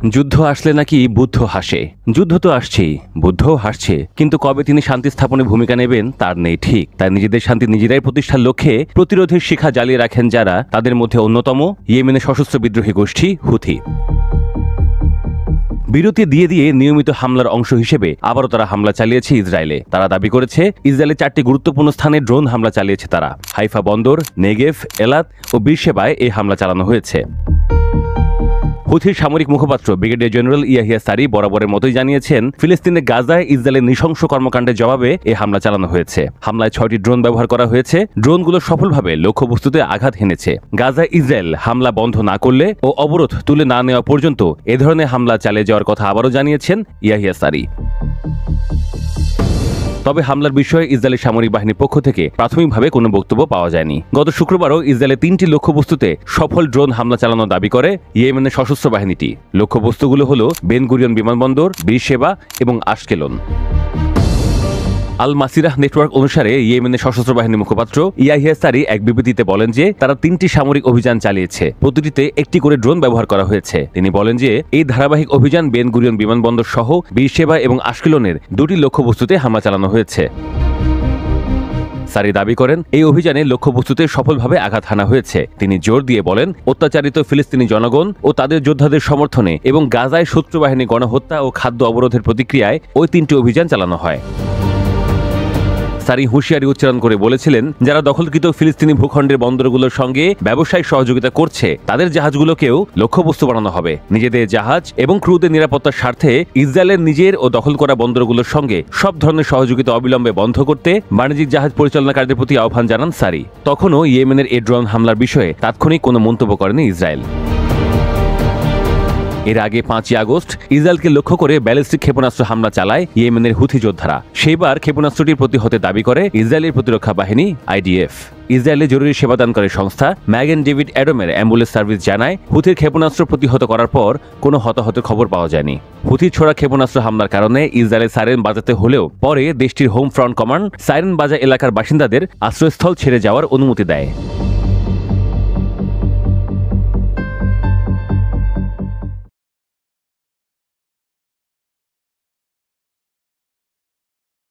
যুদ্ধ আসলে নাকি বুদ্ধ হাসে। যুদ্ধ তো আসছেই, বুদ্ধও হাসছে, কিন্তু কবে তিনি শান্তি স্থাপনে ভূমিকা নেবেন তার নেই ঠিক। তাই নিজেদের শান্তি নিজেরাই প্রতিষ্ঠার লক্ষ্যে প্রতিরোধের শিখা জ্বালিয়ে রাখেন যারা, তাদের মধ্যে অন্যতম ইয়েমেনের সশস্ত্র বিদ্রোহী গোষ্ঠী হুথি। বিরতি দিয়ে দিয়ে নিয়মিত হামলার অংশ হিসেবে আবারও তারা হামলা চালিয়েছে ইসরায়েলে। তারা দাবি করেছে ইসরায়েলের 4টি গুরুত্বপূর্ণ স্থানে ড্রোন হামলা চালিয়েছে তারা। হাইফা বন্দর, নেগেভ, এলাত ও বীরশেবায় এই হামলা চালানো হয়েছে। হুথির সামরিক মুখপাত্র ব্রিগেডিয়ার জেনারেল ইয়াহিয়া সারি বরাবরের মতোই জানিয়েছেন, ফিলিস্তিনের গাজায় ইসরায়েলের নৃশংস কর্মকাণ্ডের জবাবে এই হামলা চালানো হয়েছে। হামলায় 6টি ড্রোন ব্যবহার করা হয়েছে। ড্রোনগুলো সফলভাবে লক্ষ্যবস্তুতে আঘাত হেনেছে। গাজায় ইসরায়েল হামলা বন্ধ না করলে ও অবরোধ তুলে না নেওয়া পর্যন্ত এ ধরনের হামলা চালিয়ে যাওয়ার কথা আবারও জানিয়েছেন ইয়াহিয়া সারি। তবে হামলার বিষয়ে ইসরায়েলের সামরিক বাহিনীর পক্ষ থেকে প্রাথমিকভাবে কোনো বক্তব্য পাওয়া যায়নি। গত শুক্রবারও ইসরায়েলের 3টি লক্ষ্যবস্তুতে সফল ড্রোন হামলা চালানোর দাবি করে ইয়েমেনের সশস্ত্র বাহিনীটি। লক্ষ্যবস্তুগুলো হল বেন গুরিয়ন বিমানবন্দর, বীরশেবা এবং আশকেলন। আল মাসিরাহ নেটওয়ার্ক অনুসারে ইয়েমেনের সশস্ত্র বাহিনীর মুখপাত্র ইয়াহিয়া সারি এক বিবৃতিতে বলেন যে তারা 3টি সামরিক অভিযান চালিয়েছে, প্রতিটিতে একটি করে ড্রোন ব্যবহার করা হয়েছে। তিনি বলেন যে এই ধারাবাহিক অভিযান বেন গুরিয়ন বিমানবন্দর সহ বীরশেবা এবং আশকেলনের 2টি লক্ষ্যবস্তুতে হামলা চালানো হয়েছে। সারি দাবি করেন এই অভিযানে লক্ষ্যবস্তুতে সফলভাবে আঘাত হানা হয়েছে। তিনি জোর দিয়ে বলেন, অত্যাচারিত ফিলিস্তিনি জনগণ ও তাদের যোদ্ধাদের সমর্থনে এবং গাজায় শত্রু বাহিনী গণহত্যা ও খাদ্য অবরোধের প্রতিক্রিয়ায় ওই 3টি অভিযান চালানো হয়। সারি হুঁশিয়ারি উচ্চারণ করে বলেছিলেন, যারা দখলকৃত ফিলিস্তিনি ভূখণ্ডের বন্দরগুলোর সঙ্গে ব্যবসায়িক সহযোগিতা করছে তাদের জাহাজগুলোকেও লক্ষ্যবস্তু বানানো হবে। নিজেদের জাহাজ এবং ক্রুদের নিরাপত্তার স্বার্থে ইসরায়েলের নিজের ও দখল করা বন্দরগুলোর সঙ্গে সব ধরনের সহযোগিতা অবিলম্বে বন্ধ করতে বাণিজ্যিক জাহাজ পরিচালনাকারীদের প্রতি আহ্বান জানান সারি। তখনও ইয়েমেনের এই ড্রোন হামলার বিষয়ে তাৎক্ষণিক কোনো মন্তব্য করেনি ইসরায়েল। এর আগে 5ই আগস্ট ইসরায়েলকে লক্ষ্য করে ব্যালিস্টিক ক্ষেপণাস্ত্র হামলা চালায় ইয়েমেনের হুথি যোদ্ধারা। সেইবার ক্ষেপণাস্ত্রটির প্রতিহতে দাবি করে ইসরায়েলের প্রতিরক্ষা বাহিনী আইডিএফ। ইসরায়েলে জরুরি সেবাদানকারী সংস্থা ম্যাগেন ডেভিড অ্যাডমের অ্যাম্বুলেন্স সার্ভিস জানায়, হুথির ক্ষেপণাস্ত্র প্রতিহত করার পর কোনো হতাহতের খবর পাওয়া যায়নি। হুথির ছোড়া ক্ষেপণাস্ত্র হামলার কারণে ইসরায়েলের সাইরেন বাজাতে হলেও পরে দেশটির হোম ফ্রন্ট কমান্ড সাইরেন বাজা এলাকার বাসিন্দাদের আশ্রয়স্থল ছেড়ে যাওয়ার অনুমতি দেয়।